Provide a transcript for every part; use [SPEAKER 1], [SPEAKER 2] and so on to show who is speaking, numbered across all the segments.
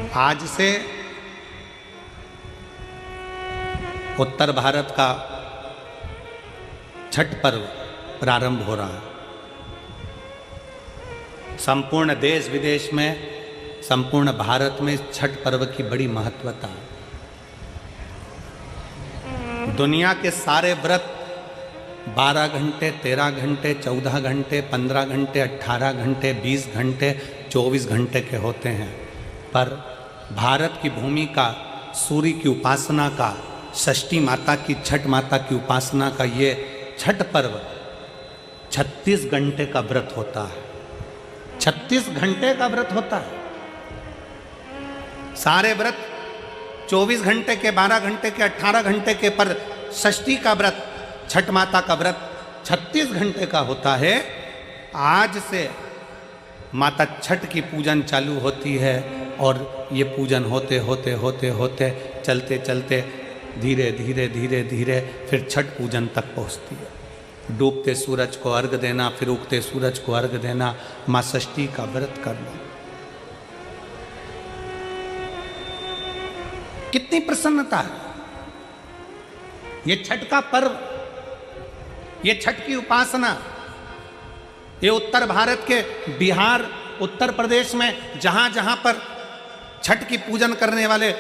[SPEAKER 1] आज से उत्तर भारत का छठ पर्व प्रारंभ हो रहा है। संपूर्ण देश विदेश में, संपूर्ण भारत में छठ पर्व की बड़ी महत्वता है। दुनिया के सारे व्रत 12 घंटे, 13 घंटे, 14 घंटे, 15 घंटे, 18 घंटे, 20 घंटे, 24 घंटे के होते हैं, पर भारत की भूमि का, सूर्य की उपासना का, षष्ठी माता की, छठ माता की उपासना का ये छठ पर्व 36 घंटे का व्रत होता है। 36 घंटे का व्रत होता है। सारे व्रत 24 घंटे के, 12 घंटे के, 18 घंटे के, पर षष्ठी का व्रत, छठ माता का व्रत 36 घंटे का होता है। आज से माता छठ की पूजन चालू होती है और ये पूजन होते होते होते होते चलते चलते धीरे धीरे धीरे धीरे फिर छठ पूजन तक पहुंचती है। डूबते सूरज को अर्घ देना, फिर उगते सूरज को अर्घ देना, माँ षष्ठी का व्रत करना। कितनी प्रसन्नता है। ये छठ का पर्व, ये छठ की उपासना, ये उत्तर भारत के बिहार, उत्तर प्रदेश में जहां जहां पर छठ की पूजन करने वाले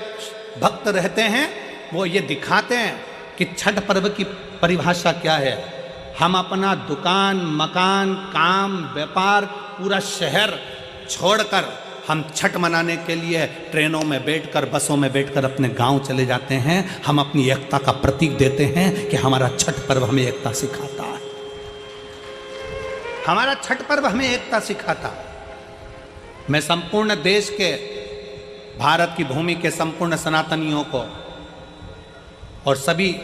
[SPEAKER 1] भक्त रहते हैं, वो ये दिखाते हैं कि छठ पर्व की परिभाषा क्या है। हम अपना दुकान, मकान, काम, व्यापार, पूरा शहर छोड़कर हम छठ मनाने के लिए ट्रेनों में बैठकर, बसों में बैठकर अपने गांव चले जाते हैं। हम अपनी एकता का प्रतीक देते हैं कि हमारा छठ पर्व हमें एकता सिखाता है। हमारा छठ पर्व हमें एकता सिखाता है। मैं संपूर्ण देश के, भारत की भूमि के संपूर्ण सनातनियों को और सभी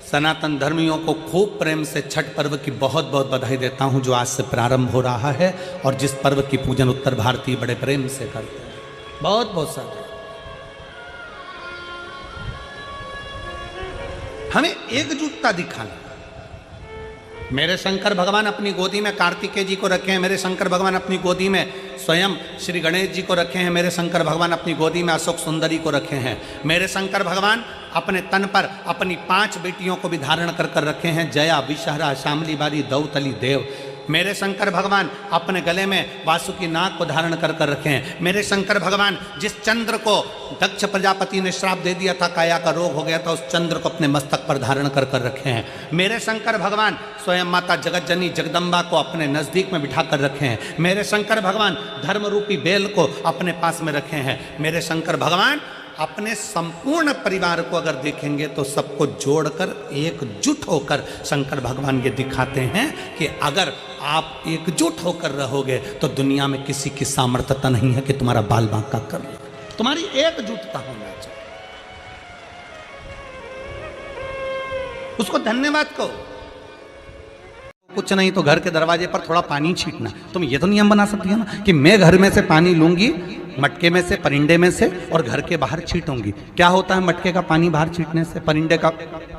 [SPEAKER 1] सनातन धर्मियों को खूब प्रेम से छठ पर्व की बहुत बहुत बधाई देता हूं, जो आज से प्रारंभ हो रहा है और जिस पर्व की पूजन उत्तर भारतीय बड़े प्रेम से करते हैं। बहुत बहुत सारे हमें एकजुटता दिखाना। मेरे शंकर भगवान अपनी गोदी में कार्तिकेय जी को रखे हैं, मेरे शंकर भगवान अपनी गोदी में स्वयं श्री गणेश जी को रखे हैं, मेरे शंकर भगवान अपनी गोदी में अशोक सुंदरी को रखे हैं, मेरे शंकर भगवान अपने तन पर अपनी 5 बेटियों को भी धारण कर कर रखे हैं, जया, विषहरा, शामली बारी, दौतली, देव। मेरे शंकर भगवान अपने गले में वासुकी नाग को धारण कर कर रखे हैं। मेरे शंकर भगवान जिस चंद्र को दक्ष प्रजापति ने श्राप दे दिया था, काया का रोग हो गया था, उस चंद्र को अपने मस्तक पर धारण कर कर रखे हैं। मेरे शंकर भगवान स्वयं माता जगतजनी जगदम्बा को अपने नजदीक में बिठा कर रखे हैं। मेरे शंकर भगवान धर्म रूपी बेल को अपने पास में रखे हैं। मेरे शंकर भगवान अपने संपूर्ण परिवार को अगर देखेंगे तो सबको जोड़कर एकजुट होकर शंकर भगवान ये दिखाते हैं कि अगर आप एकजुट होकर रहोगे तो दुनिया में किसी की सामर्थ्यता नहीं है कि तुम्हारा बाल बांका कर ले। तुम्हारी एकजुटता होना चाहिए। उसको धन्यवाद कहो। कुछ नहीं तो घर के दरवाजे पर थोड़ा पानी छींटना। तुम ये तो नियम बना सकती हो ना कि मैं घर में से पानी लूंगी, मटके में से, परिंदे में से, और घर के बाहर छींटूंगी। क्या होता है मटके का पानी बाहर छींटने से, परिंदे का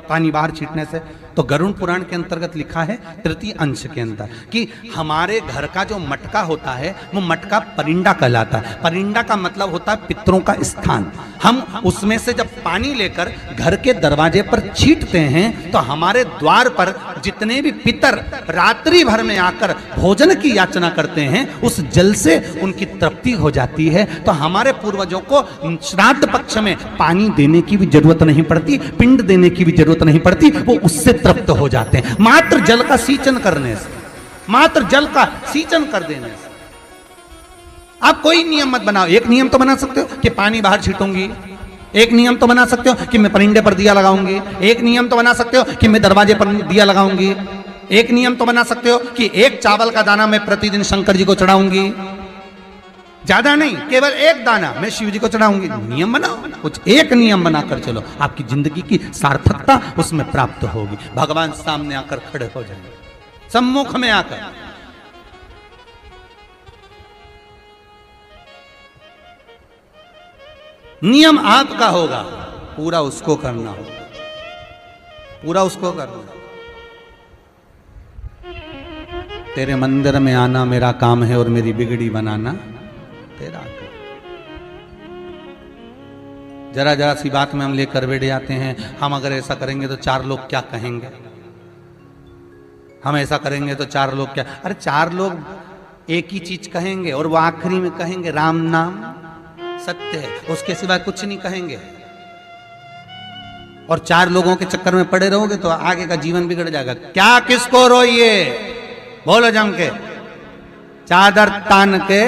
[SPEAKER 1] पानी बाहर छींटने से? तो गरुड़ पुराण के अंतर्गत लिखा है, तृतीय अंश के अंदर, कि हमारे घर का जो मटका होता है वो मटका परिंदा कहलाता है। परिंदा का मतलब होता है पितरों का स्थान। हम उसमें से जब पानी लेकर घर के दरवाजे पर छींटते हैं तो हमारे द्वार पर जितने भी पितर रात्रि भर में आकर भोजन की याचना करते हैं, उस जल से उनकी तृप्ति हो जाती है। तो हमारे पूर्वजों को श्राद्ध पक्ष में पानी देने की भी जरूरत नहीं पड़ती, पिंड देने की भी जरूरत नहीं पड़ती, वो उससे तृप्त हो जाते हैं मात्र जल का सींचन करने से, मात्र जल का सींचन कर देने से। आप कोई नियम मत बनाओ। एक नियम तो बना सकते हो कि पानी बाहर छीटूंगी, एक नियम तो बना सकते हो कि मैं परिंदे पर दिया लगाऊंगी, एक नियम तो बना सकते हो कि मैं दरवाजे पर दिया लगाऊंगी, एक नियम तो बना सकते हो कि एक चावल का दाना मैं प्रतिदिन शंकर जी को चढ़ाऊंगी। ज्यादा नहीं, केवल एक दाना मैं शिव जी को चढ़ाऊंगी। नियम बनाओ, कुछ एक नियम बनाकर चलो, आपकी जिंदगी की सार्थकता उसमें प्राप्त होगी। भगवान सामने आकर खड़े हो जाएंगे, सम्मुख में आकर। नियम आपका होगा, पूरा उसको करना होगा, पूरा उसको करना। तेरे मंदिर में आना मेरा काम है और मेरी बिगड़ी बनाना तेरा काम। जरा जरा सी बात में हम लेकर बैठ जाते हैं, हम अगर ऐसा करेंगे तो 4 लोग क्या कहेंगे, हम ऐसा करेंगे तो 4 लोग क्या। अरे 4 लोग एक ही चीज कहेंगे और वो आखिरी में कहेंगे राम नाम सत्य है, उसके सिवा कुछ नहीं कहेंगे। और 4 लोगों के चक्कर में पड़े रहोगे तो आगे का जीवन बिगड़ जाएगा। क्या किसको रोइए, बोलो जम के, चादर तान के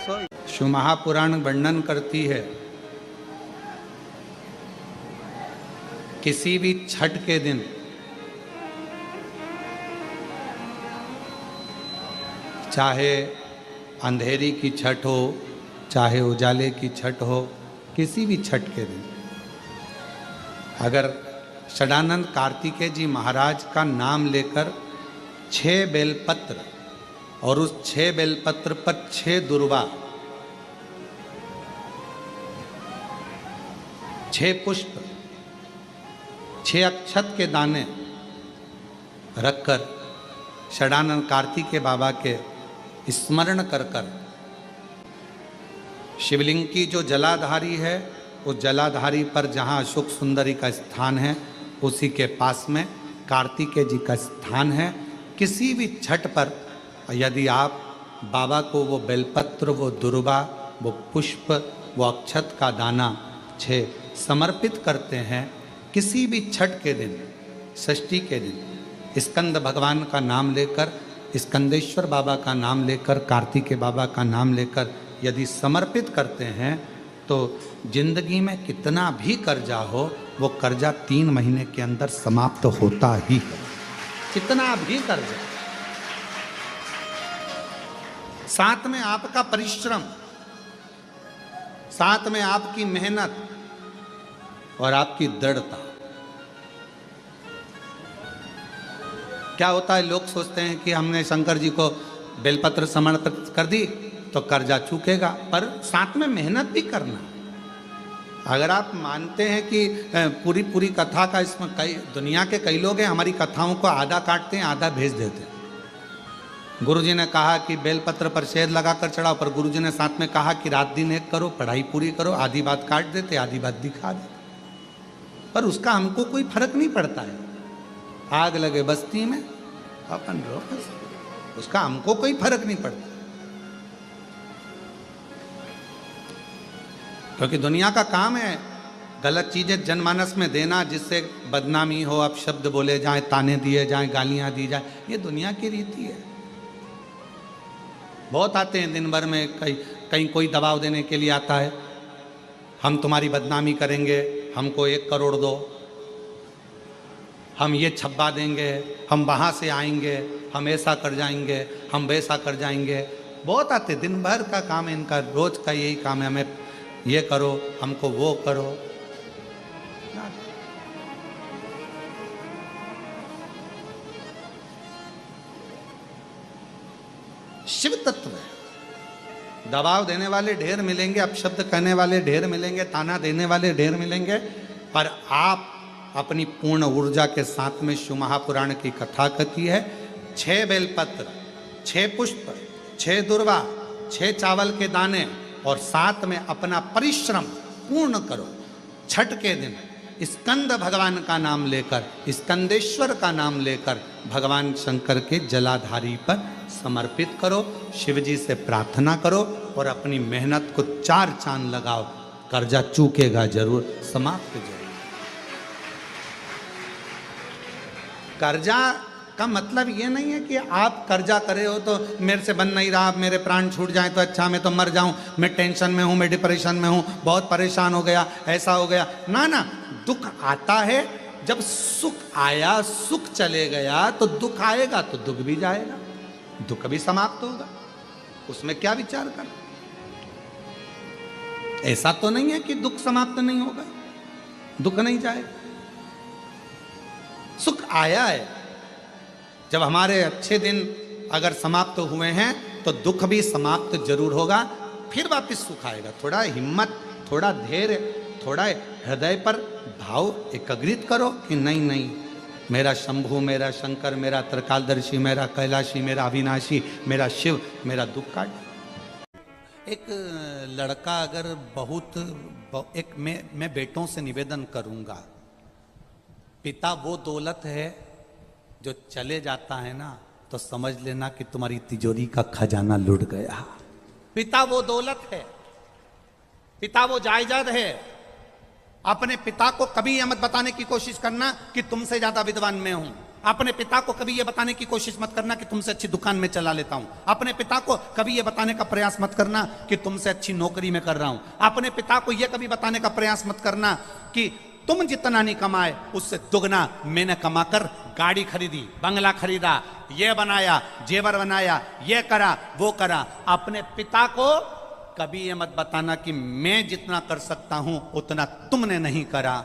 [SPEAKER 1] सोइए। शिव महापुराण वर्णन करती है किसी भी छठ के दिन चाहे अंधेरी की छठ हो, चाहे उजाले की छठ हो, किसी भी छठ के दिन अगर षडानंद कार्तिकेय जी महाराज का नाम लेकर 6 बेलपत्र और उस 6 बेलपत्र पर 6 दुर्वा, 6 पुष्प, 6 अक्षत के दाने रखकर षडानंद कार्तिकेय बाबा के स्मरण कर कर शिवलिंग की जो जलाधारी है, उस जलाधारी पर जहाँ अशोक सुंदरी का स्थान है उसी के पास में कार्तिकेय जी का स्थान है। किसी भी छठ पर यदि आप बाबा को वो बेलपत्र, वो दुर्वा, वो पुष्प, वो अक्षत का दाना 6 समर्पित करते हैं, किसी भी छठ के दिन, षष्ठी के दिन स्कंद भगवान का नाम लेकर, स्कंदेश्वर बाबा का नाम लेकर, कार्तिकेय बाबा का नाम लेकर यदि समर्पित करते हैं तो जिंदगी में कितना भी कर्जा हो वो कर्जा 3 महीने के अंदर समाप्त होता ही है। कितना भी कर्जा, साथ में आपका परिश्रम, साथ में आपकी मेहनत और आपकी दृढ़ता। क्या होता है, लोग सोचते हैं कि हमने शंकर जी को बेलपत्र समर्पित कर दी तो कर्जा चूकेगा, पर साथ में मेहनत भी करना। अगर आप मानते हैं कि पूरी पूरी कथा का इसमें कई दुनिया के कई लोग हैं हमारी कथाओं को आधा काटते हैं आधा भेज देते हैं। गुरुजी ने कहा कि बेलपत्र पर शहद लगाकर चढ़ाओ, पर गुरुजी ने साथ में कहा कि रात दिन एक करो, पढ़ाई पूरी करो, आधी बात काट देते, आधी बात दिखा देते, पर उसका हमको कोई फर्क नहीं पड़ता है। आग लगे बस्ती में अपन रहो, उसका हमको कोई फर्क नहीं पड़ता, क्योंकि दुनिया का काम है गलत चीजें जनमानस में देना जिससे बदनामी हो, अब शब्द बोले जाए, ताने दिए जाए, गालियां दी जाए, ये दुनिया की रीति है। बहुत आते हैं दिन भर में, कहीं कोई दबाव देने के लिए आता है, हम तुम्हारी बदनामी करेंगे, हमको 1 करोड़ दो, हम ये छब्बा देंगे, हम वहाँ से आएंगे, हम ऐसा कर जाएंगे, हम वैसा कर जाएंगे। बहुत आते, दिन भर का काम है इनका, रोज का यही काम है, हमें ये करो, हमको वो करो। शिव तत्व है, दबाव देने वाले ढेर मिलेंगे, अपशब्द कहने वाले ढेर मिलेंगे, ताना देने वाले ढेर मिलेंगे, पर आप अपनी पूर्ण ऊर्जा के साथ में शिव महापुराण की कथा कहती है। 6 बेलपत्र, 6 पुष्प, 6 दुर्वा, 6 चावल के दाने और साथ में अपना परिश्रम पूर्ण करो। छठ के दिन स्कंद भगवान का नाम लेकर, स्कंदेश्वर का नाम लेकर भगवान शंकर के जलाधारी पर समर्पित करो, शिव जी से प्रार्थना करो और अपनी मेहनत को 4 चांद लगाओ, कर्जा चूकेगा जरूर, समाप्त जरूर। कर्जा का मतलब ये नहीं है कि आप कर्जा करे हो तो मेरे से बन नहीं रहा, मेरे प्राण छूट जाए तो अच्छा, मैं तो मर जाऊं, मैं टेंशन में हूं, मैं डिप्रेशन में हूं, बहुत परेशान हो गया, ऐसा हो गया। ना ना, दुख आता है, जब सुख आया, सुख चले गया तो दुख आएगा, तो दुख भी जाएगा, दुख भी समाप्त होगा, उसमें क्या विचार कर। ऐसा तो नहीं है कि दुख समाप्त नहीं होगा, दुख नहीं जाएगा, सुख आया है। जब हमारे अच्छे दिन अगर समाप्त हुए हैं तो दुख भी समाप्त जरूर होगा, फिर वापस सुख आएगा। थोड़ा हिम्मत, थोड़ा धैर्य, थोड़ा हृदय पर भाव एकाग्रित करो कि नहीं नहीं, मेरा शंभु, मेरा शंकर, मेरा त्रिकालदर्शी, मेरा कैलाशी, मेरा अविनाशी, मेरा शिव मेरा दुख काट। एक लड़का अगर एक मैं बेटों से निवेदन करूंगा, पिता वो दौलत है जो चले जाता है ना तो समझ लेना कि तुम्हारी तिजोरी का खजाना लुट गया। पिता वो दौलत है, पिता वो जायदाद है। अपने पिता को कभी यह मत बताने की कोशिश करना कि तुमसे ज्यादा विद्वान मैं हूं। अपने पिता को कभी यह बताने की कोशिश मत करना कि तुमसे अच्छी दुकान में चला लेता हूं। अपने पिता को कभी यह बताने का प्रयास मत करना कि तुमसे अच्छी नौकरी में कर रहा हूं। अपने पिता को यह कभी बताने का प्रयास मत करना कि तुम जितना नहीं कमाए उससे दुगना मैंने कमाकर गाड़ी खरीदी, बंगला खरीदा, ये बनाया, जेवर बनाया, ये करा, वो करा। अपने पिता को कभी ये मत बताना कि मैं जितना कर सकता हूं उतना तुमने नहीं करा,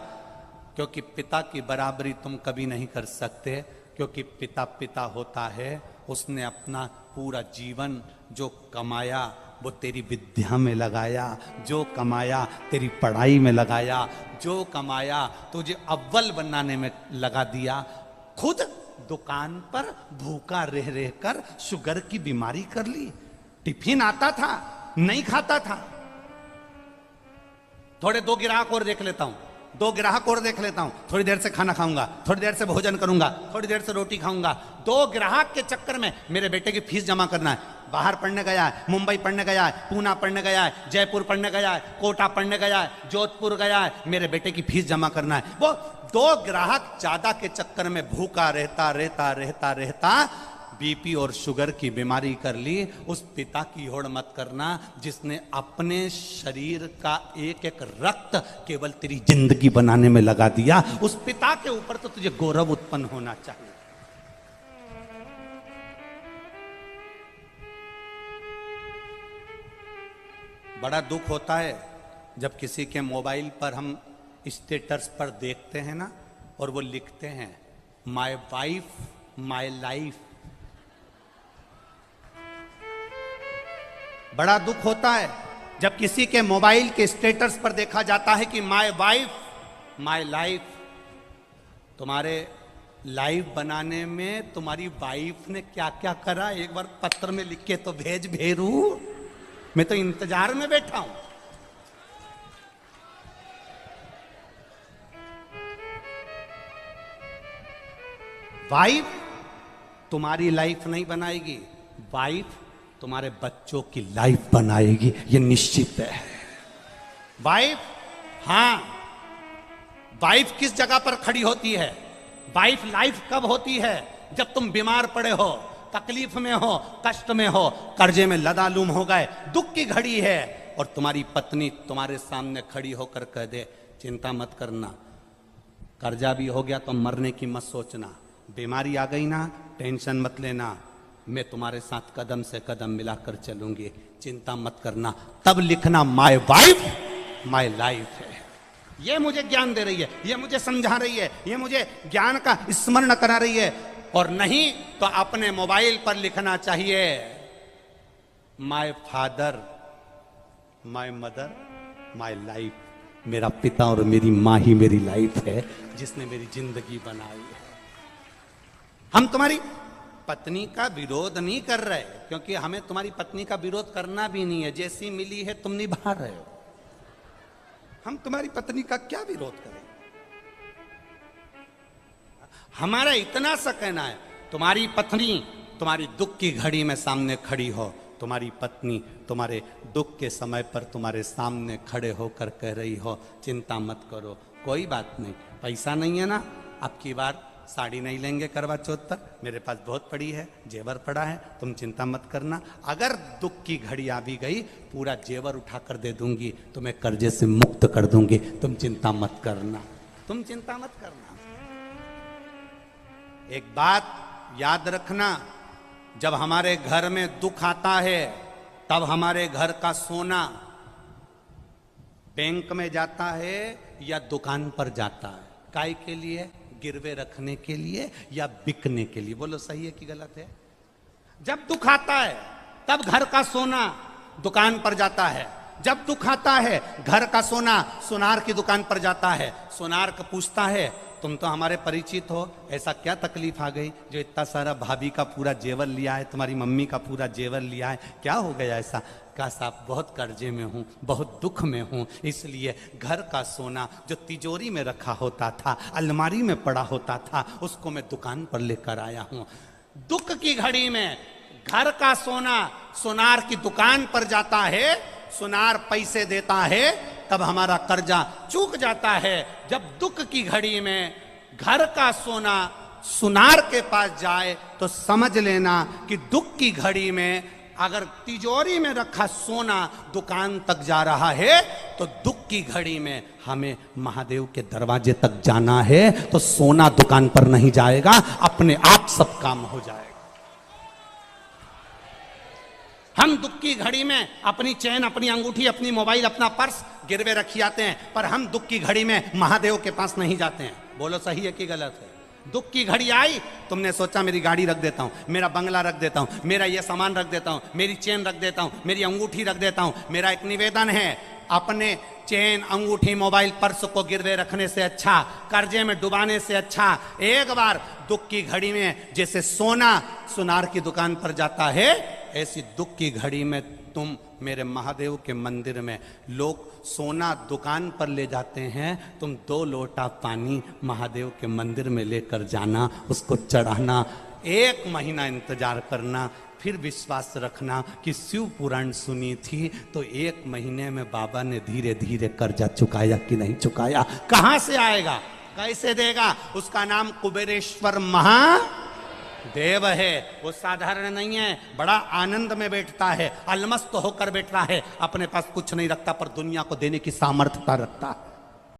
[SPEAKER 1] क्योंकि पिता की बराबरी तुम कभी नहीं कर सकते। क्योंकि पिता पिता होता है, उसने अपना पूरा जीवन जो कमाया वो तेरी विद्या में लगाया, जो कमाया तेरी पढ़ाई में लगाया, जो कमाया तुझे अव्वल बनाने में लगा दिया। खुद दुकान पर भूखा रह रहकर शुगर की बीमारी कर ली। टिफिन आता था, नहीं खाता था। थोड़े दो ग्राहक और देख लेता हूं, दो ग्राहक और देख लेता हूं, थोड़ी देर से खाना खाऊंगा, थोड़ी देर से भोजन करूंगा, थोड़ी देर से रोटी खाऊंगा। दो ग्राहक के चक्कर में मेरे बेटे की फीस जमा करना है। बाहर पढ़ने गया है, मुंबई पढ़ने गया है, पूना पढ़ने गया है, जयपुर पढ़ने गया है, कोटा पढ़ने गया है, जोधपुर गया है, मेरे बेटे की फीस जमा करना है। वो दो ग्राहक ज्यादा के चक्कर में भूखा रहता रहता रहता रहता बीपी और शुगर की बीमारी कर ली। उस पिता की होड़ मत करना जिसने अपने शरीर का एक एक रक्त केवल तेरी जिंदगी बनाने में लगा दिया। उस पिता के ऊपर तो तुझे गौरव उत्पन्न होना चाहिए। बड़ा दुख होता है जब किसी के मोबाइल पर हम स्टेटस पर देखते हैं ना, और वो लिखते हैं माय वाइफ माय लाइफ। बड़ा दुख होता है जब किसी के मोबाइल के स्टेटस पर देखा जाता है कि माय वाइफ माय लाइफ। तुम्हारे लाइफ बनाने में तुम्हारी वाइफ ने क्या क्या करा, एक बार पत्र में लिख के तो भेज भेरू। मैं तो इंतजार में बैठा हूं। वाइफ तुम्हारी लाइफ नहीं बनाएगी, वाइफ तुम्हारे बच्चों की लाइफ बनाएगी, ये निश्चित है। वाइफ, हां, वाइफ किस जगह पर खड़ी होती है? वाइफ लाइफ कब होती है? जब तुम बीमार पड़े हो, तकलीफ में हो, कष्ट में हो, कर्जे में लदालूम हो गए, दुख की घड़ी है, और तुम्हारी पत्नी तुम्हारे सामने खड़ी होकर कह दे चिंता मत करना, कर्जा भी हो गया तो मरने की मत सोचना, बीमारी आ गई ना टेंशन मत लेना, मैं तुम्हारे साथ कदम से कदम मिलाकर चलूंगी, चिंता मत करना। तब लिखना माय वाइफ माय लाइफ है। ये मुझे ज्ञान दे रही है, ये मुझे समझा रही है, ये मुझे ज्ञान का स्मरण करा रही है। और नहीं तो अपने मोबाइल पर लिखना चाहिए my father my mother my life. मेरा पिता और मेरी माँ ही मेरी लाइफ है, जिसने मेरी जिंदगी बनाई है। हम तुम्हारी पत्नी का विरोध नहीं कर रहे, क्योंकि हमें तुम्हारी पत्नी का विरोध करना भी नहीं है। जैसी मिली है तुम निभा रहे हो, हम तुम्हारी पत्नी का क्या विरोध करें? हमारा इतना सा कहना है, तुम्हारी पत्नी तुम्हारी दुख की घड़ी में सामने खड़ी हो, तुम्हारी पत्नी तुम्हारे दुख के समय पर तुम्हारे सामने खड़े होकर कह रही हो चिंता मत करो, कोई बात नहीं, पैसा नहीं है ना, अब की बार साड़ी नहीं लेंगे करवा चौथ पर, मेरे पास बहुत पड़ी है, जेवर पड़ा है, तुम चिंता मत करना। अगर दुख की घड़ी आ भी गई, पूरा जेवर उठाकर दे दूंगी, तुम्हें कर्जे से मुक्त कर दूंगी, तुम चिंता मत करना, तुम चिंता मत करना। एक बात याद रखना, जब हमारे घर में दुख आता है तब हमारे घर का सोना बैंक में जाता है या दुकान पर जाता है? काय के लिए? गिरवे रखने के लिए या बिकने के लिए? बोलो सही है कि गलत है? जब दुख आता है तब घर का सोना दुकान पर जाता है, जब दुख आता है घर का सोना सुनार की दुकान पर जाता है। सुनार का पूछता है तुम तो हमारे परिचित हो, ऐसा क्या तकलीफ आ गई जो इतना सारा भाभी का पूरा जेवर लिया है, तुम्हारी मम्मी का पूरा जेवर लिया है, क्या हो गया ऐसा? कहा साहब बहुत कर्जे में हूँ, बहुत दुख में हूँ, इसलिए घर का सोना जो तिजोरी में रखा होता था, अलमारी में पड़ा होता था, उसको मैं दुकान पर लेकर आया हूँ। दुख की घड़ी में घर का सोना सुनार की दुकान पर जाता है, सुनार पैसे देता है, तब हमारा कर्जा चूक जाता है। जब दुख की घड़ी में घर का सोना सुनार के पास जाए तो समझ लेना कि दुख की घड़ी में अगर तिजोरी में रखा सोना दुकान तक जा रहा है तो दुख की घड़ी में हमें महादेव के दरवाजे तक जाना है, तो सोना दुकान पर नहीं जाएगा, अपने आप सब काम हो जाएगा। हम दुख की घड़ी में अपनी चैन, अपनी अंगूठी, अपनी मोबाइल, अपना पर्स गिरवे रखी आते हैं, पर हम दुख की घड़ी में महादेव के पास नहीं जाते हैं। बोलो सही है कि गलत है? दुख की घड़ी आई, तुमने सोचा मेरी गाड़ी रख देता हूं, मेरा बंगला रख देता हूं, मेरा ये सामान रख देता हूं, मेरी चेन रख देता हूं, मेरी अंगूठी रख देता हूं। मेरा एक निवेदन है, अपने चेन, अंगूठी, मोबाइल, पर्स को गिरवे रखने से अच्छा, कर्जे में डुबाने से अच्छा, एक बार दुख की घड़ी में जैसे सोना सुनार की दुकान पर जाता है, ऐसी दुख की घड़ी में तुम मेरे महादेव के मंदिर में, लोग सोना दुकान पर ले जाते हैं, तुम 2 लोटा पानी महादेव के मंदिर में लेकर जाना, उसको चढ़ाना, 1 महीना इंतजार करना, फिर विश्वास रखना कि शिव पुराण सुनी थी तो 1 महीने में बाबा ने धीरे धीरे कर्जा चुकाया कि नहीं चुकाया। कहां से आएगा, कैसे देगा? उसका नाम कुबेरेश्वर महादेव है। वो साधारण नहीं है, बड़ा आनंद में बैठता है, अलमस्त होकर बैठता है, अपने पास कुछ नहीं रखता पर दुनिया को देने की सामर्थ्यता रखता है।